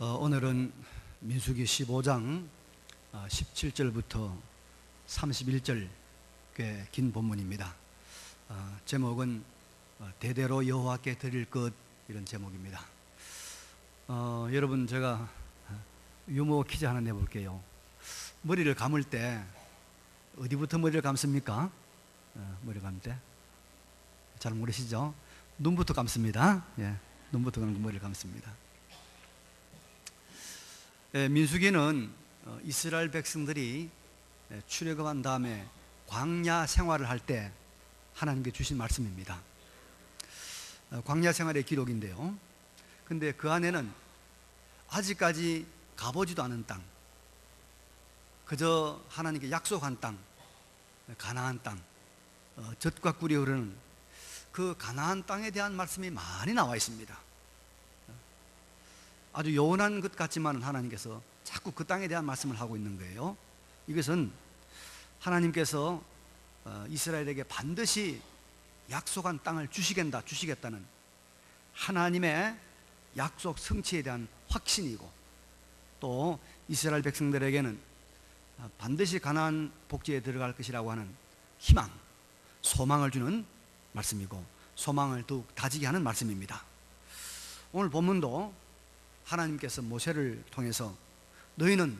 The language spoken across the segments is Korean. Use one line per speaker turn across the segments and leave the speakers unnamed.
오늘은 민수기 15장 17절부터 31절 꽤 긴 본문입니다. 제목은 대대로 여호와께 드릴 것, 이런 제목입니다. 여러분, 제가 유머 퀴즈 하나 내볼게요. 머리를 감을 때 어디부터 머리를 감습니까? 머리 감을 때 잘 모르시죠? 눈부터 감습니다. 눈부터 머리를 감습니다. 민수기는 이스라엘 백성들이 출애굽한 다음에 광야 생활을 할 때 하나님께 주신 말씀입니다. 광야 생활의 기록인데요, 근데 그 안에는 아직까지 가보지도 않은 땅, 그저 하나님께 약속한 땅, 가나안 땅, 젖과 꿀이 흐르는 그 가나안 땅에 대한 말씀이 많이 나와 있습니다. 아주 요원한 것 같지만 하나님께서 자꾸 그 땅에 대한 말씀을 하고 있는 거예요. 이것은 하나님께서 이스라엘에게 반드시 약속한 땅을 주시겠다는 하나님의 약속 성취에 대한 확신이고, 또 이스라엘 백성들에게는 반드시 가나안 복지에 들어갈 것이라고 하는 희망, 소망을 주는 말씀이고, 소망을 더욱 다지게 하는 말씀입니다. 오늘 본문도 하나님께서 모세를 통해서 너희는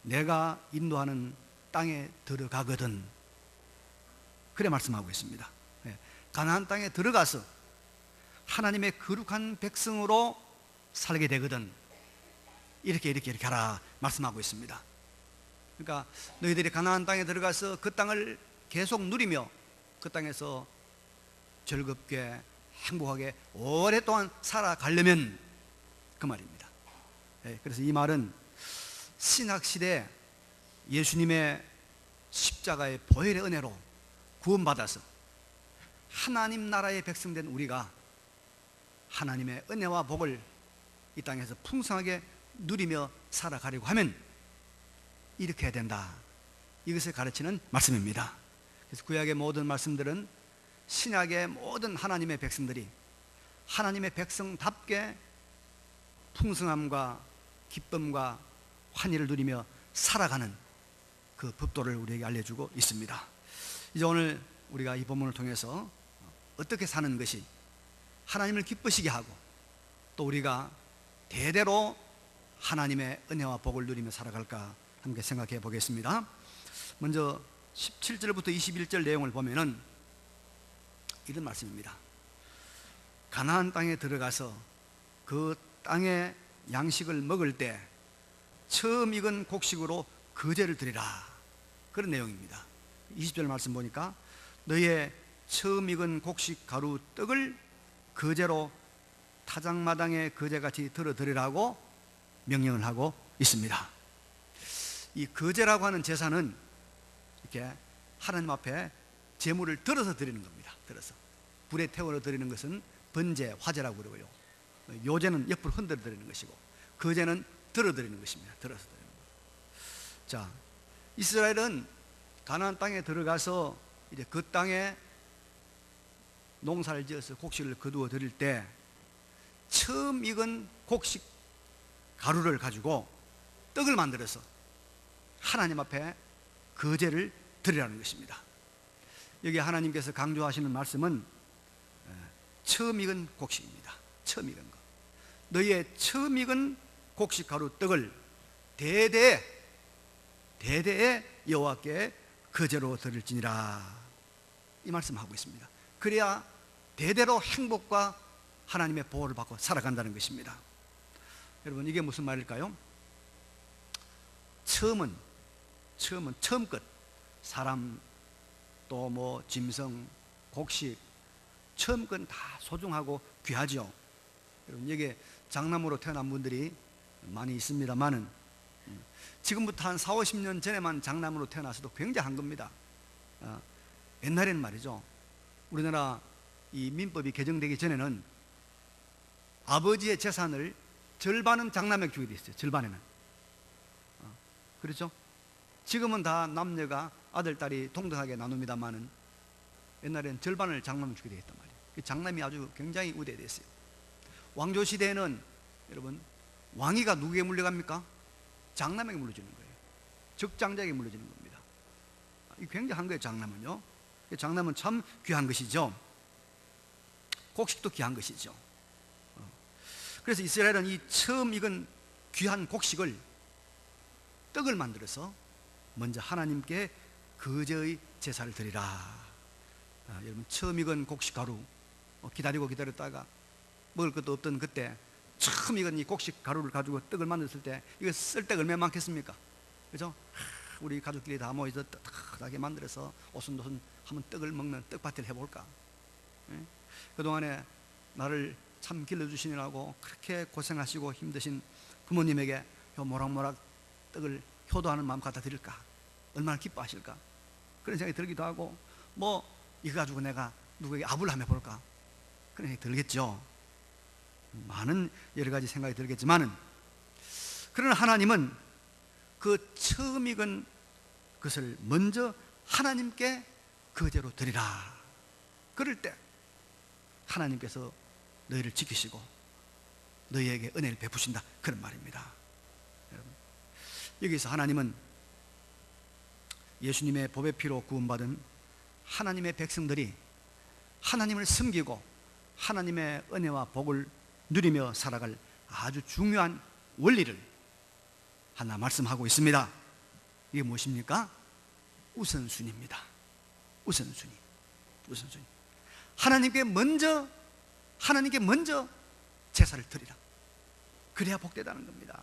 내가 인도하는 땅에 들어가거든, 그래 말씀하고 있습니다. 가나안 땅에 들어가서 하나님의 거룩한 백성으로 살게 되거든, 이렇게 하라 말씀하고 있습니다. 그러니까 너희들이 가나안 땅에 들어가서 그 땅을 계속 누리며 그 땅에서 즐겁게 행복하게 오랫동안 살아가려면, 그 말입니다. 그래서 이 말은 신약시대 예수님의 십자가의 보혈의 은혜로 구원받아서 하나님 나라의 백성된 우리가 하나님의 은혜와 복을 이 땅에서 풍성하게 누리며 살아가려고 하면 이렇게 해야 된다, 이것을 가르치는 말씀입니다. 그래서 구약의 모든 말씀들은 신약의 모든 하나님의 백성들이 하나님의 백성답게 풍성함과 기쁨과 환희를 누리며 살아가는 그 법도를 우리에게 알려주고 있습니다. 이제 오늘 우리가 이 본문을 통해서 어떻게 사는 것이 하나님을 기쁘시게 하고, 또 우리가 대대로 하나님의 은혜와 복을 누리며 살아갈까 함께 생각해 보겠습니다. 먼저 17절부터 21절 내용을 보면은 이런 말씀입니다. 가나안 땅에 들어가서 그 땅의 양식을 먹을 때 처음 익은 곡식으로 거제를 드리라, 그런 내용입니다. 20절 말씀 보니까 너의 처음 익은 곡식 가루 떡을 거제로 타작마당에 거제같이 들어드리라고 명령을 하고 있습니다. 이 거제라고 하는 제사는 이렇게 하나님 앞에 제물을 들어서 드리는 겁니다. 들어서 불에 태워 드리는 것은 번제, 화제라고 그러고요, 요제는 옆으로 흔들어 드리는 것이고, 거제는 들어 드리는 것입니다. 들어서 드리는 것. 자, 이스라엘은 가나안 땅에 들어가서 이제 그 땅에 농사를 지어서 곡식을 거두어 드릴 때 처음 익은 곡식 가루를 가지고 떡을 만들어서 하나님 앞에 거제를 드리라는 것입니다. 여기 하나님께서 강조하시는 말씀은 처음 익은 곡식입니다. 처음 익은 거. 너희의 처음 익은 곡식 가루 떡을 대대에 여호와께 거제로 드릴지니라, 이 말씀하고 있습니다. 그래야 대대로 행복과 하나님의 보호를 받고 살아간다는 것입니다. 여러분, 이게 무슨 말일까요? 처음은 처음 것, 사람 또 뭐 짐승, 곡식, 처음 건 다 소중하고 귀하죠. 여러분, 여기에 장남으로 태어난 분들이 많이 있습니다만은 지금부터 한 4, 50년 전에만 장남으로 태어나서도 굉장한 겁니다. 옛날에는 말이죠, 우리나라 이 민법이 개정되기 전에는 아버지의 재산을 절반은 장남에게 주게 돼 있어요. 절반에는. 그렇죠? 지금은 다 남녀가 아들, 딸이 동등하게 나눕니다만은 옛날에는 절반을 장남을 주게 되었단 말이에요. 장남이 아주 굉장히 우대됐어요. 왕조 시대에는 여러분 왕위가 누구에게 물려갑니까? 장남에게 물려주는 거예요. 적장자에게 물려주는 겁니다. 이 굉장한 거예요. 장남은요. 장남은 참 귀한 것이죠. 곡식도 귀한 것이죠. 그래서 이스라엘은 이 처음 익은 귀한 곡식을, 떡을 만들어서 먼저 하나님께 거저의 제사를 드리라. 여러분, 처음 익은 곡식 가루 기다리고 기다렸다가 먹을 것도 없던 그때 처음 익은 이 곡식 가루를 가지고 떡을 만들었을 때 이거 쓸 때가 얼마나 많겠습니까? 그죠? 우리 가족끼리 다 모여서 따뜻하게 만들어서 오순도순 한번 떡을 먹는 떡파티를 해볼까? 그동안에 나를 참 길러주시느라고 그렇게 고생하시고 힘드신 부모님에게 요 모락모락 떡을 효도하는 마음 갖다 드릴까? 얼마나 기뻐하실까? 그런 생각이 들기도 하고, 뭐 이거 가지고 내가 누구에게 아부를 한번 해볼까? 그런 생각이 들겠죠. 많은 여러 가지 생각이 들겠지만은, 그러나 하나님은 그 처음 익은 것을 먼저 하나님께 거제로 드리라. 그럴 때 하나님께서 너희를 지키시고 너희에게 은혜를 베푸신다, 그런 말입니다. 여러분, 여기서 하나님은 예수님의 보배 피로 구원받은 하나님의 백성들이 하나님을 섬기고 하나님의 은혜와 복을 누리며 살아갈 아주 중요한 원리를 하나 말씀하고 있습니다. 이게 무엇입니까? 우선순위입니다. 우선순위. 하나님께 먼저 제사를 드리라. 그래야 복되다는 겁니다.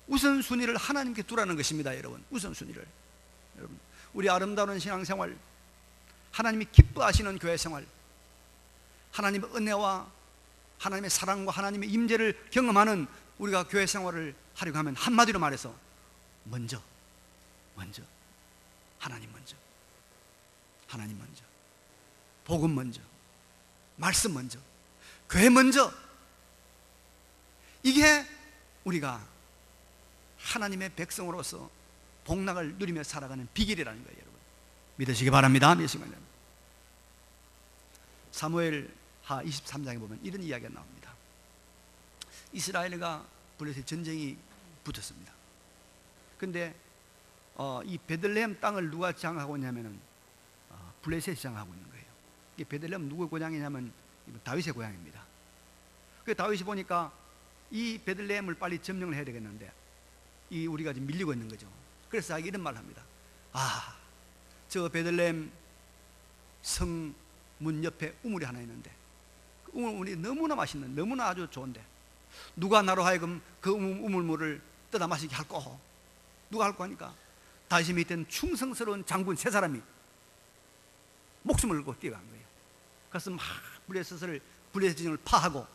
우선순위를 하나님께 두라는 것입니다. 여러분, 우선순위를. 여러분, 우리 아름다운 신앙생활, 하나님이 기뻐하시는 교회생활, 하나님의 은혜와 하나님의 사랑과 하나님의 임재를 경험하는 우리가 교회생활을 하려고 하면 한마디로 말해서 먼저 하나님 먼저, 복음 먼저, 말씀 먼저, 교회 먼저. 이게 우리가 하나님의 백성으로서 복락을 누리며 살아가는 비결이라는 거예요. 여러분, 믿으시기 바랍니다. 사무엘하 23장에 보면 이런 이야기가 나옵니다. 이스라엘과 블레셋 전쟁이 붙었습니다. 근데 이 베들레헴 땅을 누가 장악하고 있냐면은 블레셋이 장악하고 있는 거예요. 이 베들레헴 누구의 고향이냐면 다윗의 고향입니다. 그 다윗이 보니까 이 베들레헴을 빨리 점령을 해야 되겠는데 이 우리가 지금 밀리고 있는 거죠. 그래서 자기 이런 말을 합니다. 저 베들레헴 성문 옆에 우물이 하나 있는데 그 우물이 너무나 맛있는, 너무나 아주 좋은데 누가 나로 하여금 그 우물물을 떠다 마시게 할꼬? 누가 할꼬 하니까 다윗이 밑에 충성스러운 장군 세 사람이 목숨을 걸고 뛰어간 거예요. 그래서 막 블레셋 진영을 파하고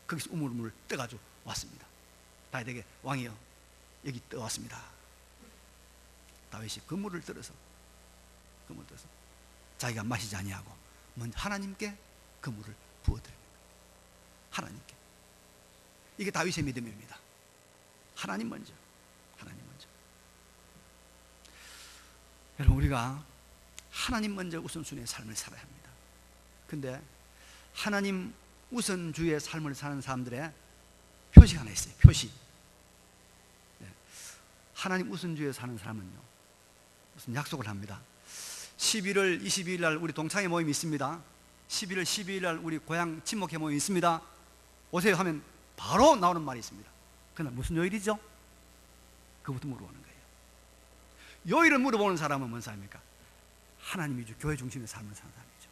거기서 우물물을 떠가지고 왔습니다. 다윗에게 왕이여, 여기 떠왔습니다. 다윗이 그 물을 들어서 자기가 마시지 아니하고 먼저 하나님께 그 물을 부어드립니다. 하나님께. 이게 다윗의 믿음입니다. 하나님 먼저. 여러분, 우리가 하나님 먼저 우선순위의 삶을 살아야 합니다. 근데 하나님 우선주의의 삶을 사는 사람들의 표시가 하나 있어요. 표시. 하나님 우선주의에 사는 사람은요, 무슨 약속을 합니다. 11월 22일 날 우리 동창회 모임이 있습니다. 11월 12일 날 우리 고향 친목회 모임이 있습니다. 오세요 하면 바로 나오는 말이 있습니다. 그날 무슨 요일이죠? 그부터 물어보는 거예요. 요일을 물어보는 사람은 뭔 사람입니까? 하나님 위주 교회 중심의 삶을 사는 사람이죠.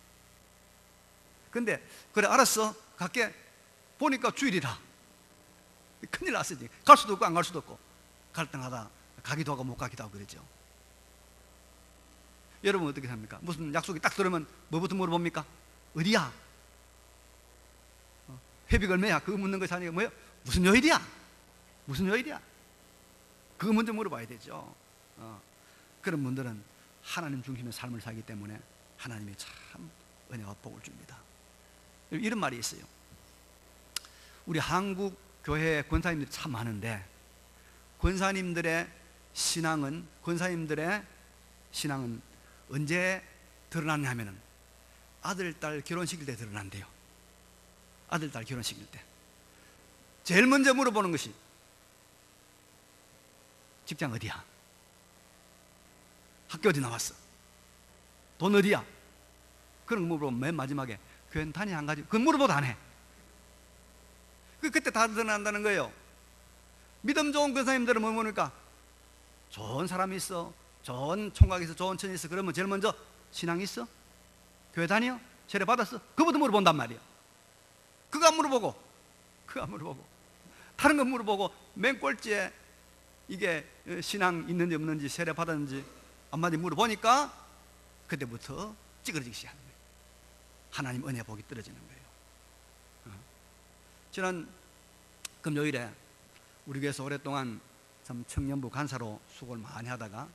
근데 그래 알았어, 갈게. 보니까 주일이라. 큰일 났어요. 갈 수도 없고 안 갈 수도 없고 갈등하다 가기도 하고 못 가기도 하고 그러죠. 여러분 어떻게 합니까? 무슨 약속이 딱 들으면 뭐부터 물어봅니까? 어디야? 회비가 얼마야? 그거 묻는 것이 아니고 뭐예요? 무슨 요일이야? 그거 먼저 물어봐야 되죠. 그런 분들은 하나님 중심의 삶을 살기 때문에 하나님이 참 은혜와 복을 줍니다. 이런 말이 있어요. 우리 한국 교회 권사님들이 참 많은데 권사님들의 신앙은 언제 드러나냐 하면은 아들, 딸 결혼식일 때 드러난대요. 아들, 딸 결혼식일 때. 제일 먼저 물어보는 것이 직장 어디야? 학교 어디 나왔어? 돈 어디야? 그런 거 물어보면 맨 마지막에 교회는 다니 안 가지? 그건 물어보도 안 해. 그때 다 드러난다는 거예요. 믿음 좋은 권사님들은 뭐 보니까 좋은 사람이 있어, 좋은 총각 있어, 좋은 천이 있어. 그러면 제일 먼저 신앙 있어? 교회 다녀? 세례 받았어? 그거부터 물어본단 말이야. 그거 안 물어보고 다른 거 물어보고 맨 꼴찌에 이게 신앙 있는지 없는지 세례 받았는지 한마디 물어보니까 그때부터 찌그러지기 시작하는 거예요. 하나님 은혜 복이 떨어지는 거예요. 지난 금요일에 우리 교회에서 오랫동안 참 청년부 간사로 수고를 많이 하다가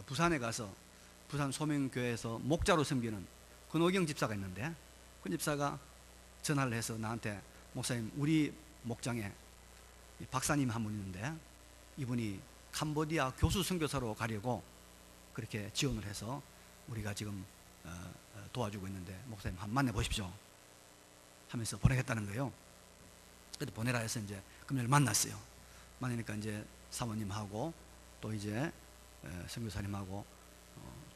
부산에 가서 부산 소명교회에서 목자로 섬기는 권호경 집사가 있는데, 그 집사가 전화를 해서 나한테 목사님, 우리 목장에 박사님 한 분 있는데 이분이 캄보디아 교수 선교사로 가려고 그렇게 지원을 해서 우리가 지금 도와주고 있는데 목사님 한번 만나보십시오 하면서 보내겠다는 거예요. 그래도 보내라 해서 이제 금요일 만났어요. 만나니까 이제 사모님하고 또 이제 선교사님하고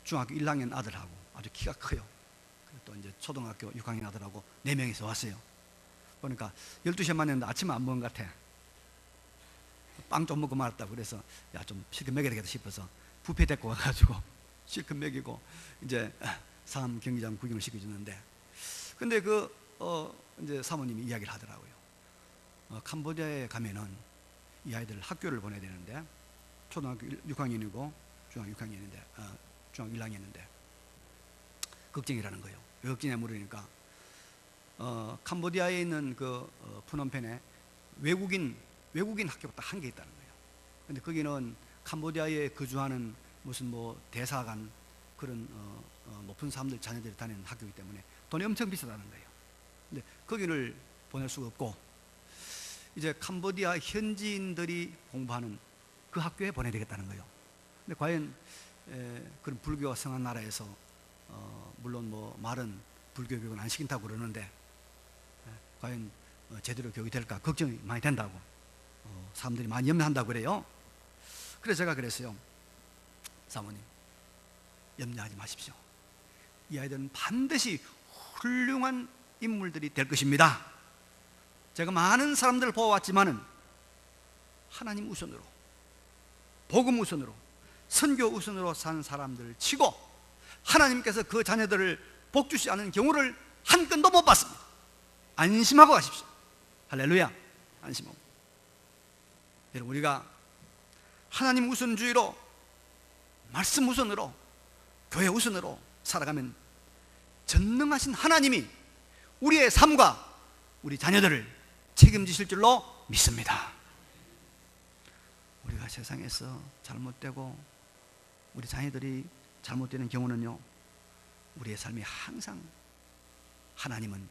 중학교 1학년 아들하고 아주 키가 커요. 또 이제 초등학교 6학년 아들하고 4명이서 왔어요. 보니까 12시에 만났는데 아침에 안 먹은 것 같아. 빵 좀 먹고 말았다고. 그래서 야, 좀 실컷 먹여야 되겠다 싶어서 뷔페 데리고 와가지고 실컷 먹이고 이제 상암 경기장 구경을 시켜주는데, 근데 이제 사모님이 이야기를 하더라고요. 캄보디아에 가면은 이 아이들 학교를 보내야 되는데 초등학교 6학년이고 중학교 6학년인데 중학교 1학년인데 걱정이라는 거예요. 왜 걱정이냐 물으니까 캄보디아에 있는 푸놈펜에 외국인 학교가 딱 한 개 있다는 거예요. 근데 거기는 캄보디아에 거주하는 무슨 대사관 그런 높은 사람들 자녀들이 다니는 학교이기 때문에 돈이 엄청 비싸다는 거예요. 근데 거기를 보낼 수가 없고 이제 캄보디아 현지인들이 공부하는 그 학교에 보내야 되겠다는 거예요. 근데 과연 그런 불교가 성한 나라에서 물론 말은 불교 교육은 안 시킨다고 그러는데 과연 제대로 교육이 될까 걱정이 많이 된다고 사람들이 많이 염려한다고 그래요. 그래서 제가 그랬어요. 사모님, 염려하지 마십시오. 이 아이들은 반드시 훌륭한 인물들이 될 것입니다. 제가 많은 사람들을 보아왔지만은 하나님 우선으로, 복음 우선으로, 선교 우선으로 산 사람들 치고 하나님께서 그 자녀들을 복주시 않은 경우를 한 건도 못 봤습니다. 안심하고 가십시오. 할렐루야. 안심하고. 여러분, 우리가 하나님 우선주의로, 말씀 우선으로, 교회 우선으로 살아가면 전능하신 하나님이 우리의 삶과 우리 자녀들을 책임지실 줄로 믿습니다. 우리가 세상에서 잘못되고 우리 자녀들이 잘못되는 경우는요, 우리의 삶이 항상 하나님은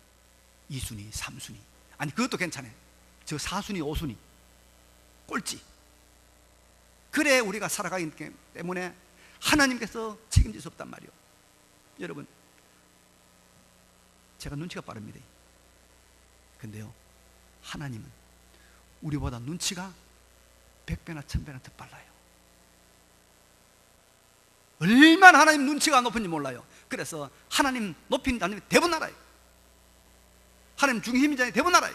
2순위, 3순위, 아니 그것도 괜찮아요. 저 4순위, 5순위 꼴찌. 그래 우리가 살아가기 때문에 하나님께서 책임질 수 없단 말이에요. 여러분, 제가 눈치가 빠릅니다. 근데요, 하나님은 우리보다 눈치가 100배나 1000배나 더 빨라요. 얼마나 하나님 눈치가 높은지 몰라요. 그래서 하나님 높인 자는 대부분 알아요. 하나님 중심인 자는 대부분 알아요.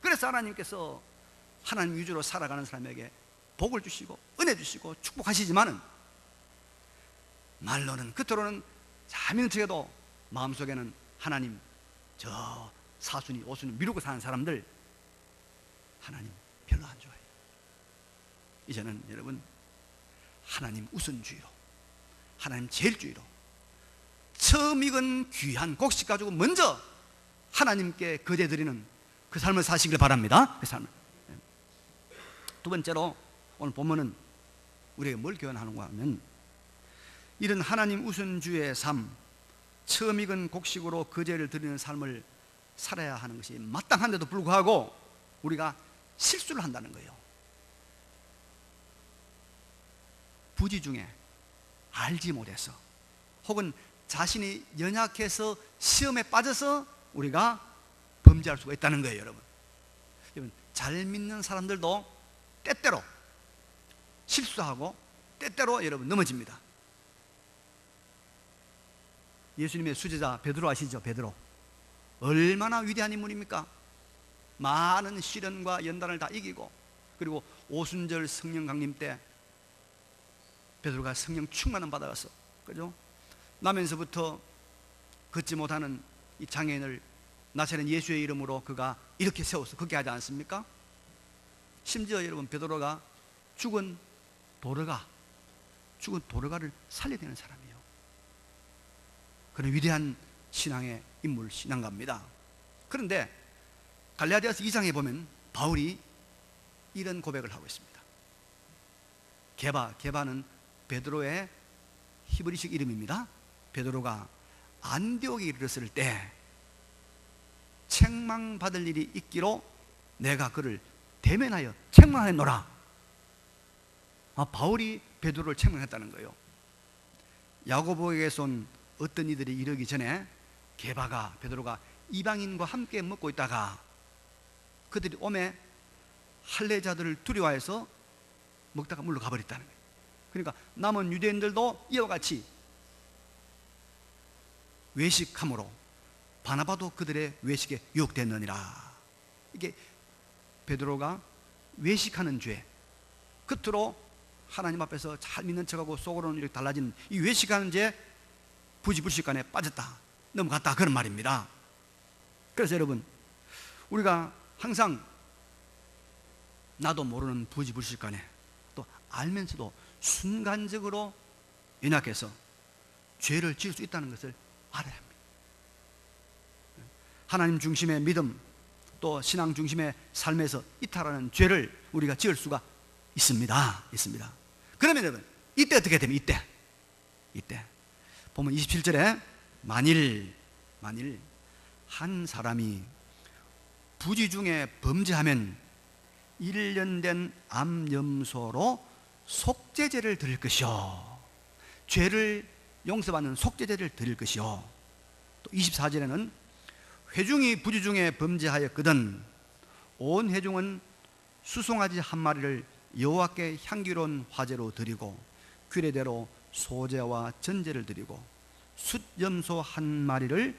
그래서 하나님께서 하나님 위주로 살아가는 사람에게 복을 주시고 은혜 주시고 축복하시지만은 말로는 겉으로는 자명체도 마음속에는 하나님 저 4순위 5순위 미루고 사는 사람들 하나님 별로 안 좋아해요. 이제는 여러분 하나님 우선주의로, 하나님 제일주의로 처음 익은 귀한 곡식 가지고 먼저 하나님께 거제드리는 그 삶을 사시길 바랍니다. 그 삶을. 두 번째로 오늘 본문은 우리에게 뭘 교훈하는가 하면, 이런 하나님 우선주의의 삶, 처음 익은 곡식으로 거제를 드리는 삶을 살아야 하는 것이 마땅한데도 불구하고 우리가 실수를 한다는 거예요. 부지 중에 알지 못해서 혹은 자신이 연약해서 시험에 빠져서 우리가 범죄할 수가 있다는 거예요. 여러분, 여러분, 잘 믿는 사람들도 때때로 실수하고 때때로 여러분 넘어집니다. 예수님의 수제자 베드로 아시죠? 베드로 얼마나 위대한 인물입니까? 많은 시련과 연단을 다 이기고, 그리고 오순절 성령 강림 때 베드로가 성령 충만을 받아가서, 그죠? 나면서부터 걷지 못하는 이 장애인을 나사렛 예수의 이름으로 그가 이렇게 세워서 걷게 하지 않습니까? 심지어 여러분, 베드로가 죽은 도르가를 살려내는 사람이에요. 그런 위대한 신앙의 인물, 신앙가입니다. 그런데 갈라디아서 2장에 보면 바울이 이런 고백을 하고 있습니다. 게바는 베드로의 히브리식 이름입니다. 베드로가 안디옥에 이르렀을 때 책망받을 일이 있기로 내가 그를 대면하여 책망하였노라. 바울이 베드로를 책망했다는 거예요. 야고보에게서 온 어떤 이들이 이르기 전에 베드로가 이방인과 함께 먹고 있다가 그들이 오매 할례자들을 두려워해서 먹다가 물러가 버렸다는 거예요. 그러니까 남은 유대인들도 이와 같이 외식함으로 바나바도 그들의 외식에 유혹됐느니라. 이게 베드로가 외식하는 죄, 겉으로 하나님 앞에서 잘 믿는 척하고 속으로는 이렇게 달라진 이 외식하는 죄, 부지불식간에 빠졌다, 넘어갔다, 그런 말입니다. 그래서 여러분, 우리가 항상 나도 모르는 부지불식간에 또 알면서도 순간적으로 연약해서 죄를 지을 수 있다는 것을 알아야 합니다. 하나님 중심의 믿음, 또 신앙 중심의 삶에서 이탈하는 죄를 우리가 지을 수가 있습니다. 그러면 여러분, 이때 어떻게 되면 이때 보면 27절에 만일 한 사람이 부지 중에 범죄하면 1년 된 암염소로 속죄제를 드릴 것이요, 죄를 용서받는 속죄제를 드릴 것이요. 또 24절에는 회중이 부지 중에 범죄하였거든 온 회중은 수송아지 한 마리를 여호와께 향기로운 화제로 드리고 규례대로 소제와 전제를 드리고 숫염소 한 마리를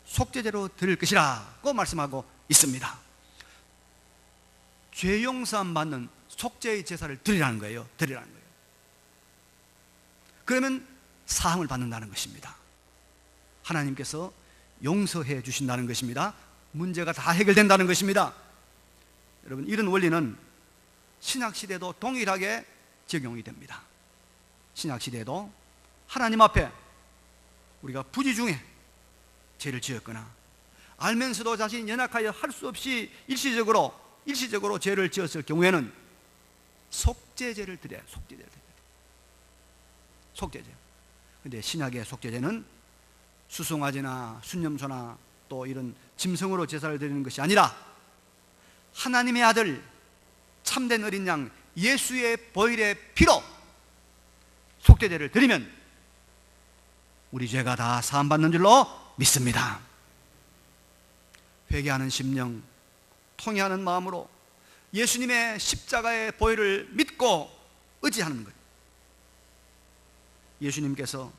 속죄제로 드릴 것이라고 말씀하고 있습니다. 죄 용서함 받는 속죄의 제사를 드리라는 거예요. 그러면 사함을 받는다는 것입니다. 하나님께서 용서해 주신다는 것입니다. 문제가 다 해결된다는 것입니다. 여러분, 이런 원리는 신약시대도 동일하게 적용이 됩니다. 신약시대도 하나님 앞에 우리가 부지 중에 죄를 지었거나 알면서도 자신이 연약하여 할 수 없이 일시적으로 죄를 지었을 경우에는 속죄제를 드려요. 속죄제. 근데 신약의 속죄제는 수송아지나 순념소나 또 이런 짐승으로 제사를 드리는 것이 아니라 하나님의 아들 참된 어린 양 예수의 보혈의 피로 속죄제를 드리면 우리 죄가 다 사함받는 줄로 믿습니다. 회개하는 심령, 통회하는 마음으로 예수님의 십자가의 보혈을 믿고 의지하는 것. 예수님께서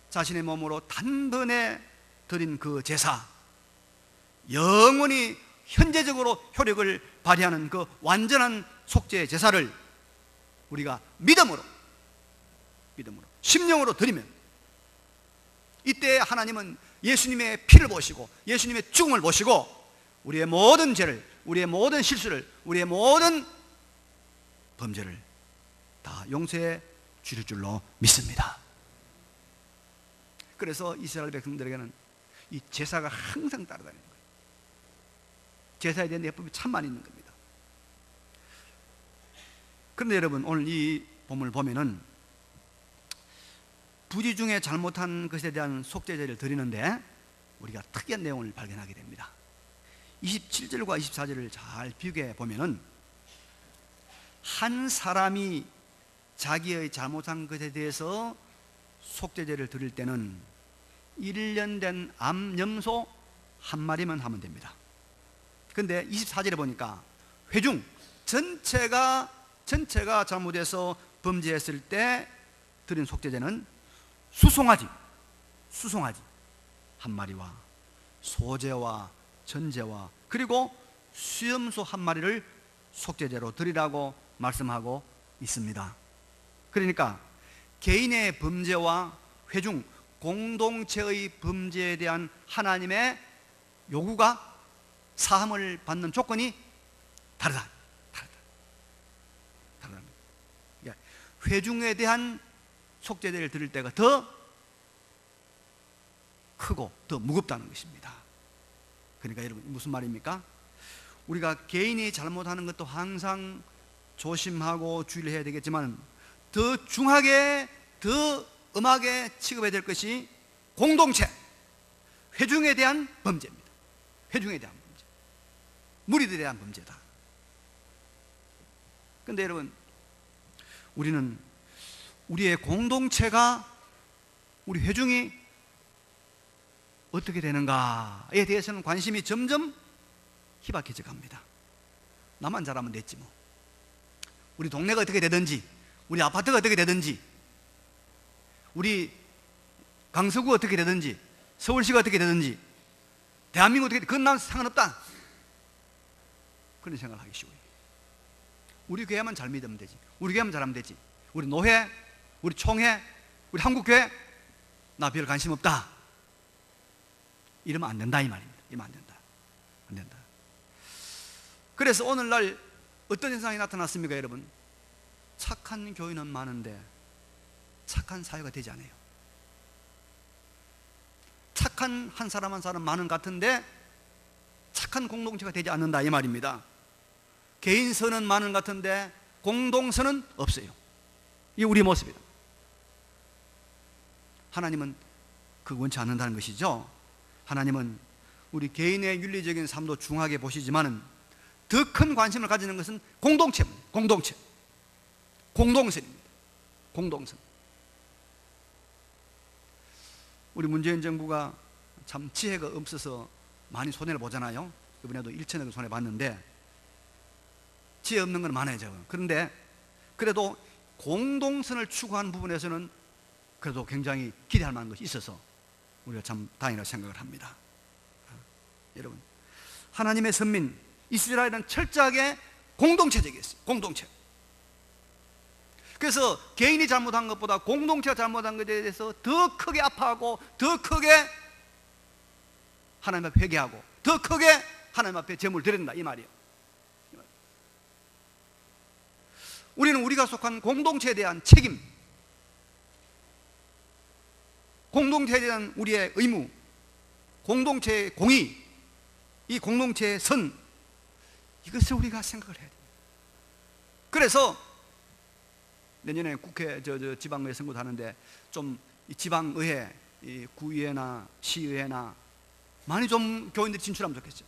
자신의 몸으로 단번에 드린 그 제사, 영원히 현재적으로 효력을 발휘하는 그 완전한 속죄 제사를 우리가 믿음으로 심령으로 드리면 이때 하나님은 예수님의 피를 보시고 예수님의 죽음을 보시고 우리의 모든 죄를, 우리의 모든 실수를, 우리의 모든 범죄를 다 용서해 주실 줄로 믿습니다. 그래서 이스라엘 백성들에게는 이 제사가 항상 따라다니는 거예요. 제사에 대한 예법이 참 많이 있는 겁니다. 그런데 여러분, 오늘 이 본문을 보면은 부지 중에 잘못한 것에 대한 속죄제를 드리는데 우리가 특이한 내용을 발견하게 됩니다. 27절과 24절을 잘 비교해 보면은 한 사람이 자기의 잘못한 것에 대해서 속죄제를 드릴 때는 1년 된 암염소 한 마리만 하면 됩니다. 근데 24절에 보니까 회중 전체가 잘못해서 범죄했을 때 드린 속죄제는 수송아지 한 마리와 소제와 전제와 그리고 수염소 한 마리를 속죄제로 드리라고 말씀하고 있습니다. 그러니까 개인의 범죄와 회중 공동체의 범죄에 대한 하나님의 요구가 사함을 받는 조건이 다르다. 회중에 대한 속죄제를 드릴 때가 더 크고 더 무겁다는 것입니다. 그러니까 여러분 무슨 말입니까? 우리가 개인이 잘못하는 것도 항상 조심하고 주의를 해야 되겠지만 더 중하게 더 엄하게 취급해야 될 것이 공동체 회중에 대한 범죄입니다. 회중에 대한 범죄, 무리들에 대한 범죄다. 그런데 여러분 우리는 우리의 공동체가 우리 회중이 어떻게 되는가에 대해서는 관심이 점점 희박해져 갑니다. 나만 잘하면 됐지 뭐. 우리 동네가 어떻게 되든지 우리 아파트가 어떻게 되든지 우리 강서구가 어떻게 되든지 서울시가 어떻게 되든지 대한민국 어떻게 되든지 그건 난 상관없다. 그런 생각을 하기 쉬워요. 우리 교회만 잘 믿으면 되지. 우리 교회만 잘하면 되지. 우리 노회, 우리 총회, 우리 한국교회 나 별 관심 없다. 이러면 안 된다 이 말입니다. 이러면 안 된다. 그래서 오늘날 어떤 현상이 나타났습니까 여러분? 착한 교인은 많은데 착한 사회가 되지 않아요. 착한 한 사람 한 사람 많은 것 같은데 착한 공동체가 되지 않는다 이 말입니다. 개인선은 많은 것 같은데 공동선은 없어요. 이게 우리 모습이다. 하나님은 그 원치 않는다는 것이죠. 하나님은 우리 개인의 윤리적인 삶도 중하게 보시지만 더 큰 관심을 가지는 것은 공동체입니다. 공동선입니다. 공동선. 우리 문재인 정부가 참 지혜가 없어서 많이 손해를 보잖아요. 이번에도 1천억을 손해봤는데 지혜 없는 건 많아요. 그런데 그래도 공동선을 추구하는 부분에서는 그래도 굉장히 기대할 만한 것이 있어서 우리가 참 다행이라고 생각을 합니다. 여러분 하나님의 선민 이스라엘은 철저하게 공동체적이었어요. 공동체. 그래서 개인이 잘못한 것보다 공동체가 잘못한 것에 대해서 더 크게 아파하고 더 크게 하나님 앞에 회개하고 더 크게 하나님 앞에 제물을 드린다 이 말이에요. 우리는 우리가 속한 공동체에 대한 책임, 공동체에 대한 우리의 의무, 공동체의 공의, 이 공동체의 선, 이것을 우리가 생각을 해야 됩니다. 그래서 내년에 국회 지방의회 선거도 하는데 좀 지방의회, 구의회나 시의회나 많이 좀 교인들이 진출하면 좋겠죠.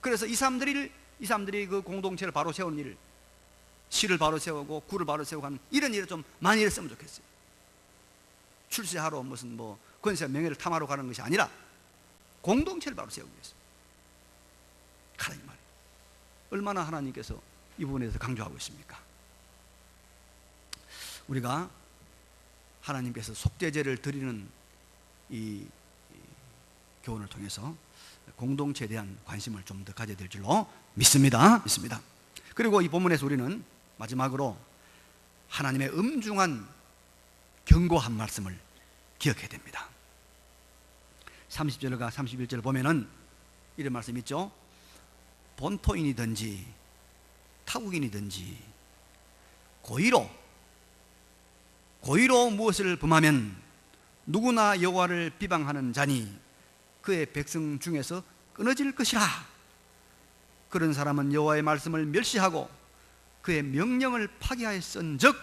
그래서 이 사람들이 그 공동체를 바로 세우는 일, 시를 바로 세우고 구를 바로 세우고 하는 이런 일을 좀 많이 했으면 좋겠어요. 출세하러 무슨 뭐 권세 명예를 탐하러 가는 것이 아니라 공동체를 바로 세우기 위해서 하나님 말이에요. 얼마나 하나님께서 이 부분에서 강조하고 있습니까? 우리가 하나님께서 속죄제를 드리는 이 교훈을 통해서 공동체에 대한 관심을 좀 더 가져야 될 줄로 믿습니다. 그리고 이 본문에서 우리는 마지막으로 하나님의 엄중한 경고한 말씀을 기억해야 됩니다. 30절과 31절을 보면은 이런 말씀이 있죠. 본토인이든지 타국인이든지 고의로 무엇을 범하면 누구나 여호와를 비방하는 자니 그의 백성 중에서 끊어질 것이라. 그런 사람은 여호와의 말씀을 멸시하고 그의 명령을 파기하였은즉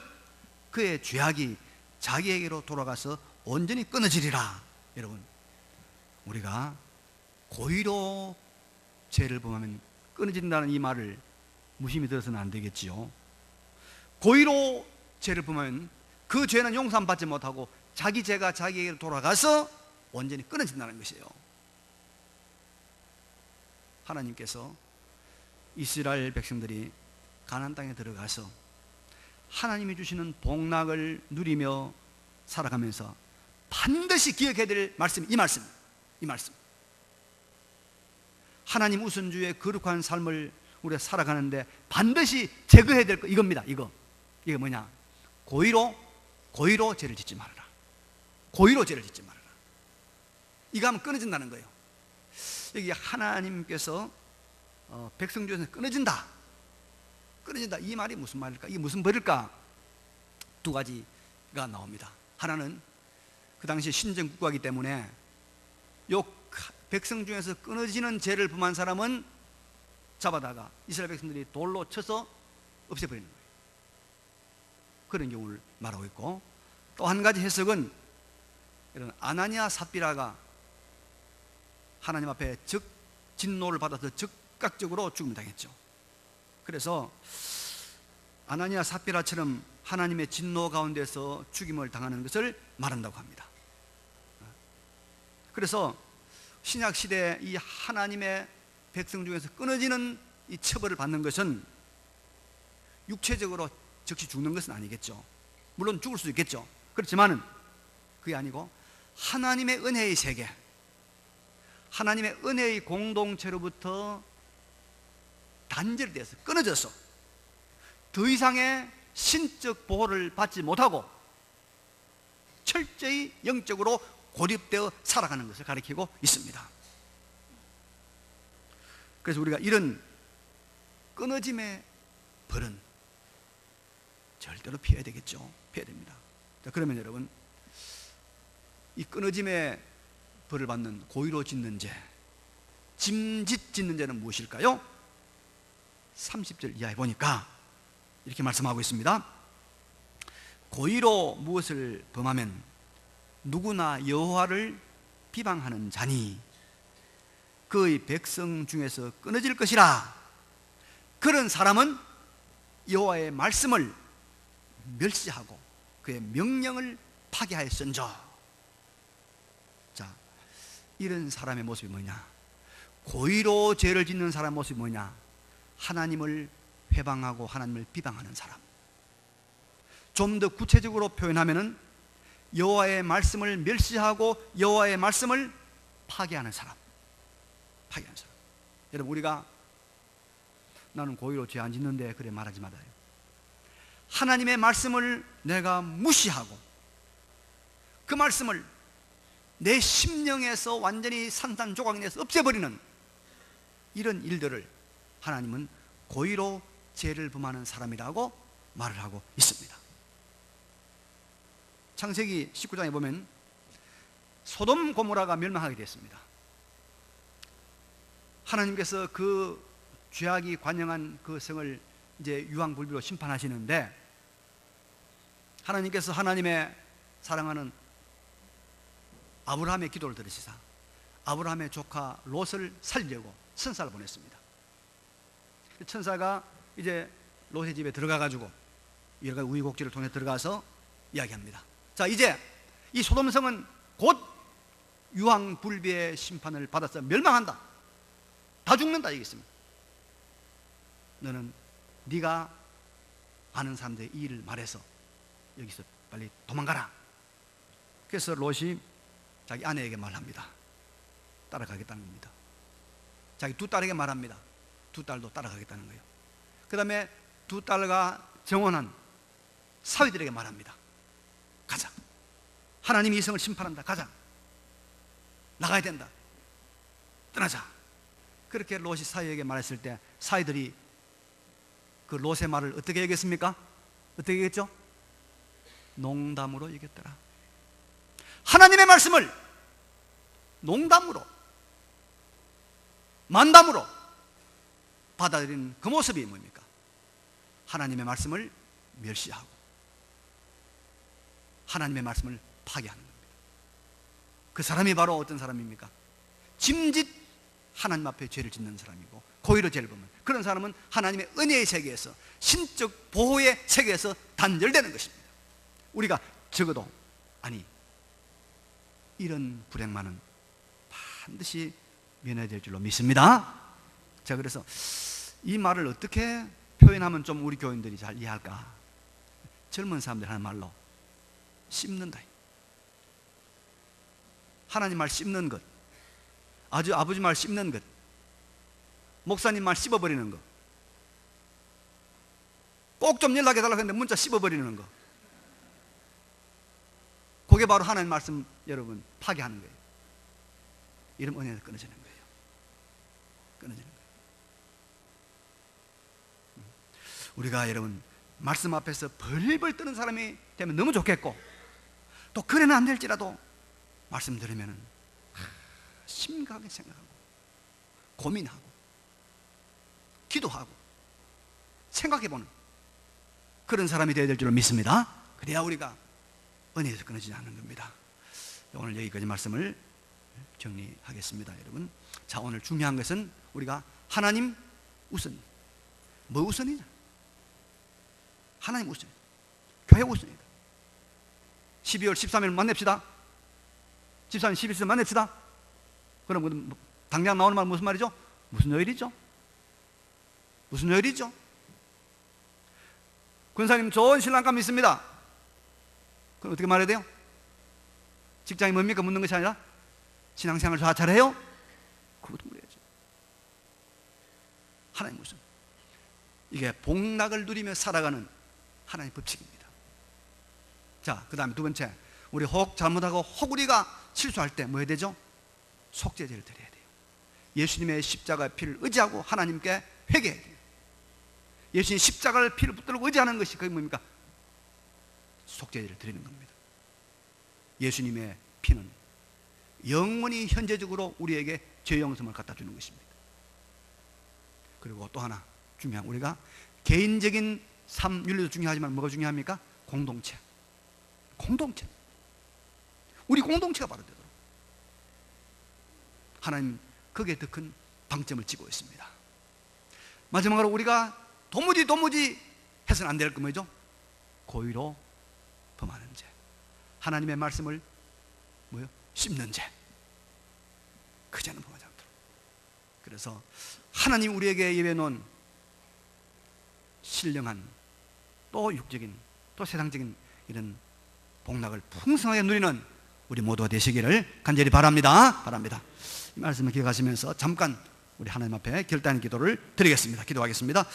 그의 죄악이 자기에게로 돌아가서 온전히 끊어지리라. 여러분 우리가 고의로 죄를 범하면 끊어진다는 이 말을 무심히 들어서는 안 되겠지요. 고의로 죄를 범하면 그 죄는 용서받지 못하고 자기 죄가 자기에게로 돌아가서 온전히 끊어진다는 것이에요. 하나님께서 이스라엘 백성들이 가나안 땅에 들어가서 하나님이 주시는 복락을 누리며 살아가면서 반드시 기억해야 될 말씀이 이 말씀. 하나님 우선주의 거룩한 삶을 우리가 살아가는데 반드시 제거해야 될 거 이겁니다. 이게 뭐냐? 고의로 죄를 짓지 말아라. 고의로 죄를 짓지 말아라. 이거 하면 끊어진다는 거예요. 여기 하나님께서 백성 중에서 끊어진다 이 말이 무슨 말일까? 이게 무슨 벌일까? 두 가지가 나옵니다. 하나는 그 당시 신정 국가이기 때문에 요 백성 중에서 끊어지는 죄를 범한 사람은 잡아다가 이스라엘 백성들이 돌로 쳐서 없애버리는 거예요. 그런 경우를 말하고 있고, 또 한 가지 해석은 이런 아나니아 삽비라가 하나님 앞에 진노를 받아서 즉각적으로 죽음을 당했죠. 그래서 아나니아 삽비라처럼 하나님의 진노 가운데서 죽임을 당하는 것을 말한다고 합니다. 그래서 신약 시대에 이 하나님의 백성 중에서 끊어지는 이 처벌을 받는 것은 육체적으로 즉시 죽는 것은 아니겠죠. 물론 죽을 수도 있겠죠. 그렇지만은 그게 아니고 하나님의 은혜의 세계, 하나님의 은혜의 공동체로부터 단절돼서 끊어져서 더 이상의 신적 보호를 받지 못하고 철저히 영적으로 고립되어 살아가는 것을 가리키고 있습니다. 그래서 우리가 이런 끊어짐의 벌은 절대로 피해야 되겠죠. 피해야 됩니다. 자, 그러면 여러분, 이 끊어짐의 벌을 받는 고의로 짓는 죄, 짐짓 짓는 죄는 무엇일까요? 30절 이하에 보니까 이렇게 말씀하고 있습니다. 고의로 무엇을 범하면 누구나 여호와를 비방하는 자니 그의 백성 중에서 끊어질 것이라. 그런 사람은 여호와의 말씀을 멸시하고 그의 명령을 파괴하였은저. 자, 이런 사람의 모습이 뭐냐? 고의로 죄를 짓는 사람의 모습이 뭐냐? 하나님을 회방하고 하나님을 비방하는 사람. 좀 더 구체적으로 표현하면은 여호와의 말씀을 멸시하고 여호와의 말씀을 파괴하는 사람. 여러분, 우리가 나는 고의로 죄 안 짓는데 그래 말하지 말아요. 하나님의 말씀을 내가 무시하고 그 말씀을 내 심령에서 완전히 산산조각내서 없애버리는 이런 일들을 하나님은 고의로 죄를 범하는 사람이라고 말을 하고 있습니다. 창세기 19장에 보면 소돔 고모라가 멸망하게 됐습니다. 하나님께서 그 죄악이 관영한 그 성을 이제 유황불비로 심판하시는데, 하나님께서 하나님의 사랑하는 아브라함의 기도를 들으시사 아브라함의 조카 롯을 살리려고 천사를 보냈습니다. 천사가 이제 롯의 집에 들어가 가지고 여러 가지 우여곡절을 통해 들어가서 이야기합니다. 자, 이제 이 소돔성은 곧 유황불비의 심판을 받아서 멸망한다, 다 죽는다 얘기했습니다. 너는 네가 아는 사람들의 이 일을 말해서 여기서 빨리 도망가라. 그래서 롯이 자기 아내에게 말합니다. 따라가겠다는 겁니다. 자기 두 딸에게 말합니다. 두 딸도 따라가겠다는 거예요. 그 다음에 두 딸과 정혼한 사위들에게 말합니다. 가자. 하나님이 이 성을 심판한다. 가자. 나가야 된다. 떠나자. 그렇게 롯이 사위에게 말했을 때 사위들이 그 롯의 말을 어떻게 얘기했습니까? 어떻게 얘기했죠? 농담으로 얘기했더라. 하나님의 말씀을 농담으로, 만담으로 받아들이는 그 모습이 뭡니까? 하나님의 말씀을 멸시하고 하나님의 말씀을 파괴하는 겁니다. 그 사람이 바로 어떤 사람입니까? 짐짓 하나님 앞에 죄를 짓는 사람이고 고의로 죄를 범하는 그런 사람은 하나님의 은혜의 세계에서, 신적 보호의 세계에서 단절되는 것입니다. 우리가 적어도 이런 불행만은 반드시 면해야 될 줄로 믿습니다. 제가 그래서 이 말을 어떻게 표현하면 좀 우리 교인들이 잘 이해할까? 젊은 사람들 하는 말로 씹는다. 하나님 말 씹는 것, 아버지 말 씹는 것, 목사님 말 씹어버리는 것, 꼭 좀 연락해달라고 했는데 문자 씹어버리는 거, 그게 바로 하나님 말씀 여러분 파괴하는 거예요. 이런 은혜가 끊어지는 거예요. 끊어지는 거예요. 우리가 여러분 말씀 앞에서 벌벌 떠는 사람이 되면 너무 좋겠고, 또 그래는 안 될지라도 말씀 들으면 심각하게 생각하고 고민하고 기도하고 생각해보는 그런 사람이 되어야 될 줄로 믿습니다. 그래야 우리가 은혜에서 끊어지지 않는 겁니다. 오늘 여기까지 말씀을 정리하겠습니다. 여러분, 자, 오늘 중요한 것은 우리가 하나님 우선, 뭐 우선이냐? 하나님 우선, 교회 우선이다. 12월 13일 만납시다. 13일 11일 만납시다. 그럼 당장 나오는 말 무슨 말이죠? 무슨 요일이죠? 무슨 요일이죠? 권사님 좋은 신랑감 있습니다. 그럼 어떻게 말해야 돼요? 직장이 뭡니까? 묻는 것이 아니라 신앙생활 잘해요? 그것도 물어야죠. 하나님 우선. 이게 복락을 누리며 살아가는 하나님의 법칙입니다. 자, 그 다음에 두 번째, 우리 혹 잘못하고 혹 우리가 실수할 때 뭐 해야 되죠? 속죄제를 드려야 돼요. 예수님의 십자가의 피를 의지하고 하나님께 회개해야 돼요. 예수님 십자가를 피를 붙들고 의지하는 것이 그게 뭡니까? 속죄제를 드리는 겁니다. 예수님의 피는 영원히 현재적으로 우리에게 죄 용서를 갖다 주는 것입니다. 그리고 또 하나 중요한, 우리가 개인적인 삶 윤리도 중요하지만 뭐가 중요합니까? 공동체. 공동체. 우리 공동체가 바로 되도록 하나님 거기에 더 큰 방점을 찍고 있습니다. 마지막으로 우리가 도무지 해서는 안 될 거 뭐죠? 고의로 범하는 죄. 하나님의 말씀을 뭐요? 씹는 죄. 그 죄는 범하지 않도록. 그래서 하나님 우리에게 예배해 놓은 신령한 또 육적인 또 세상적인 이런 복락을 풍성하게 누리는 우리 모두가 되시기를 간절히 바랍니다. 이 말씀을 기억하시면서 잠깐 우리 하나님 앞에 결단의 기도를 드리겠습니다. 기도하겠습니다.